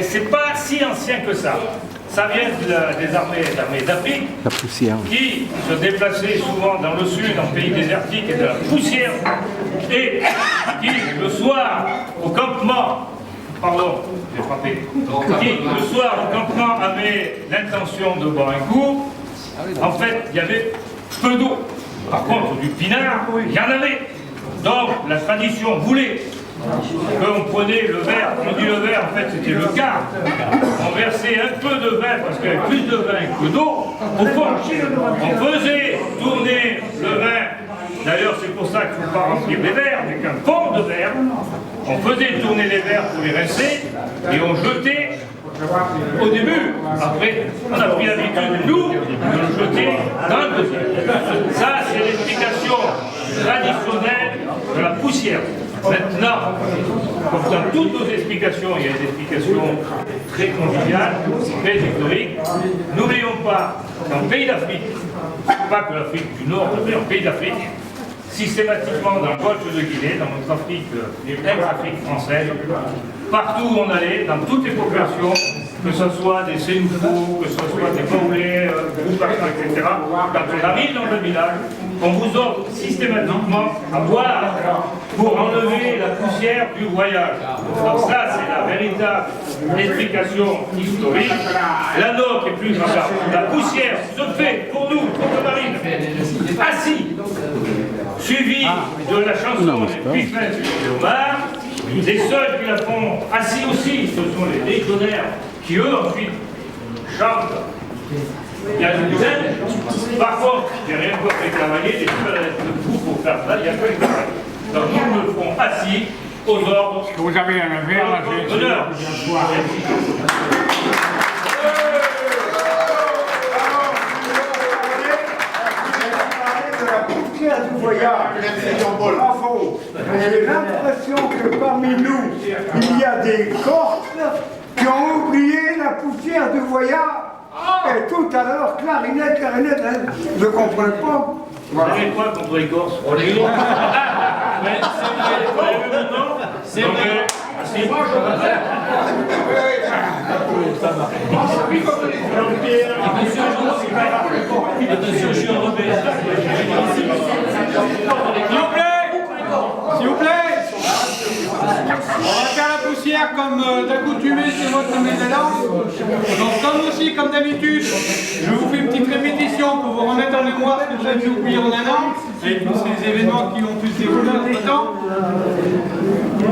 c'est pas si ancien que ça. Ça vient des armées d'Afrique qui se déplaçaient souvent dans le sud, en pays désertique et de la poussière, et qui, le soir, au campement, pardon, j'ai frappé, qui, le soir, au campement, avaient l'intention de boire un coup. En fait, il y avait peu d'eau. Par contre, du pinard, il y en avait. Donc, la tradition voulait qu'on prenait le verre, on dit le verre, en fait c'était le quart, on versait un peu de vin, parce qu'il y avait plus de vin que d'eau, au fond, on faisait tourner le vin, d'ailleurs c'est pour ça qu'il ne faut pas remplir les verres, avec un pont de verre, on faisait tourner les verres pour les rincer, et on jetait au début, après on a pris l'habitude, nous, de le jeter dans le deuxième. Ça c'est l'explication traditionnelle de la poussière. Maintenant, comme dans toutes nos explications, il y a des explications très conviviales, très historiques. N'oublions pas qu'en pays d'Afrique, pas que l'Afrique du Nord, mais en pays d'Afrique, systématiquement dans le golfe de Guinée, dans notre Afrique, ex-Afrique française, partout où on allait, dans toutes les populations, que ce soit des Sénoufos, que ce soit des Baoulés, etc., quand on arrive dans le village, on vous offre systématiquement à boire pour enlever la poussière du voyage. Donc ça, c'est la véritable explication historique. La nôtre est plus grave. La poussière se fait pour nous, pour le marine, assis, suivi de la chanson des Puissants de Omar. Les seuls qui la font assis aussi, ce sont les légionnaires qui eux ensuite chantent. Il y a une dizaine. Par contre, j'ai rien contre les cavaliers, les seuls à être debout pour faire ça, il n'y a que les cavaliers. Donc nous le ferons assis, aux ordres. Est-ce que vous avez un verre là? Honneur. Du voyage. Bravo. J'ai l'impression que parmi nous, il y a des Corses qui ont oublié la poussière du voyage. Et tout à l'heure, clarinette, hein, je ne comprends pas. Vous avez quoi contre les Corses? C'est vrai. Attention, je suis un rebelle. S'il vous plaît, on va faire la poussière comme d'accoutumé chez votre mésalance. Donc comme aussi, comme d'habitude, je vous fais une petite répétition pour vous remettre en mémoire ce que vous avez oublié en un an, et tous ces événements qui ont pu se dérouler en ce temps.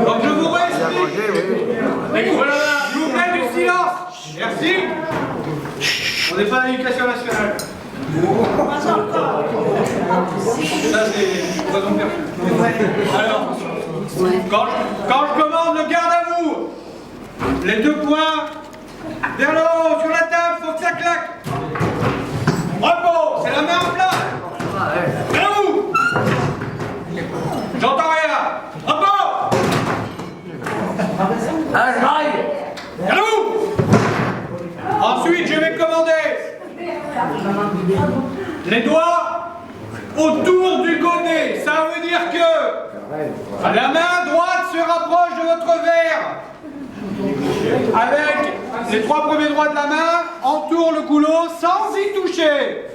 Donc je vous réexplique. Voilà, s'il vous plaît, du silence. Merci. On n'est pas à l'éducation nationale. Ça c'est poison perdu. Alors, quand je commande le garde à vous, les deux poings vers le haut, sur la table, faut que ça claque. Repos, c'est la main en place. Vers vous. J'entends rien. Repos. Vers vous. Ensuite, je vais commander les doigts autour du godet. Ça veut dire que la main droite se rapproche de votre verre. Avec les trois premiers doigts de la main, entoure le goulot sans y toucher.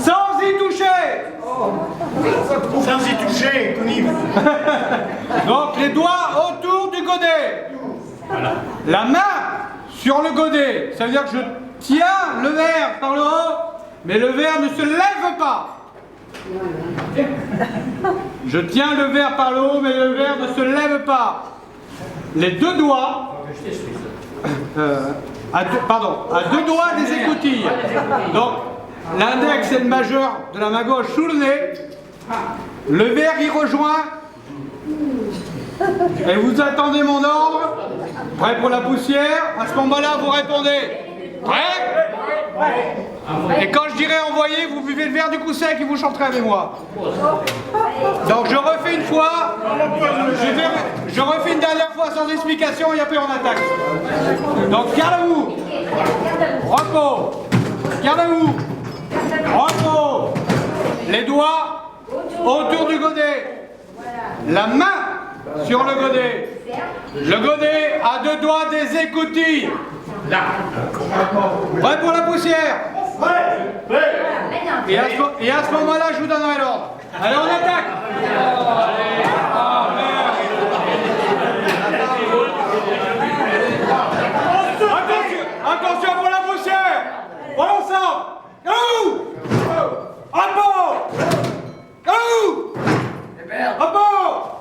Sans y toucher. Sans y toucher, Donc les doigts autour du godet. La main sur le godet. Ça veut dire que je tiens le verre par le haut, mais le verre ne se lève pas. Je tiens le verre par le haut, mais le verre ne se lève pas. Les deux doigts, à deux doigts des écoutilles. Donc, l'index et le majeur de la main gauche sous le nez. Le verre y rejoint. Et vous attendez mon ordre. Prêt pour la poussière? À ce moment-là, vous répondez. Prêt? Et quand je dirai envoyer, vous buvez le verre du coup sec et vous chanterez avec moi. Donc je refais une fois, je refais une dernière fois sans explication et après on attaque. Donc garde-vous, repos, garde-vous, repos, les doigts autour du godet, la main sur le godet à deux doigts des écoutilles. Là. Prêt pour la poussière? Et à ce moment-là, je vous donnerai l'ordre. Allez, on attaque. Allez. Ah, merde. Attention pour la poussière. On ensemble. Go! À bord. Go! À bord.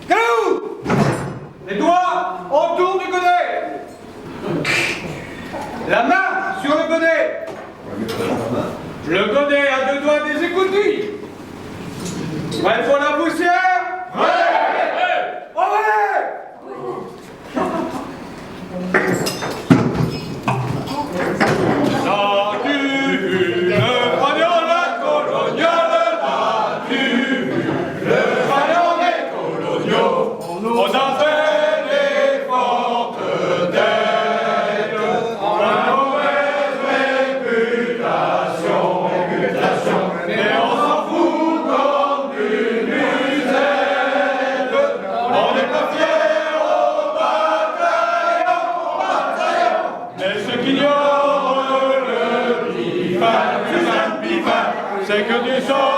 Go! Les doigts autour du godet. La main sur le godet. Le godet à deux doigts des écoutilles. Prêt pour la poussière? Ouais! C'est que du sang.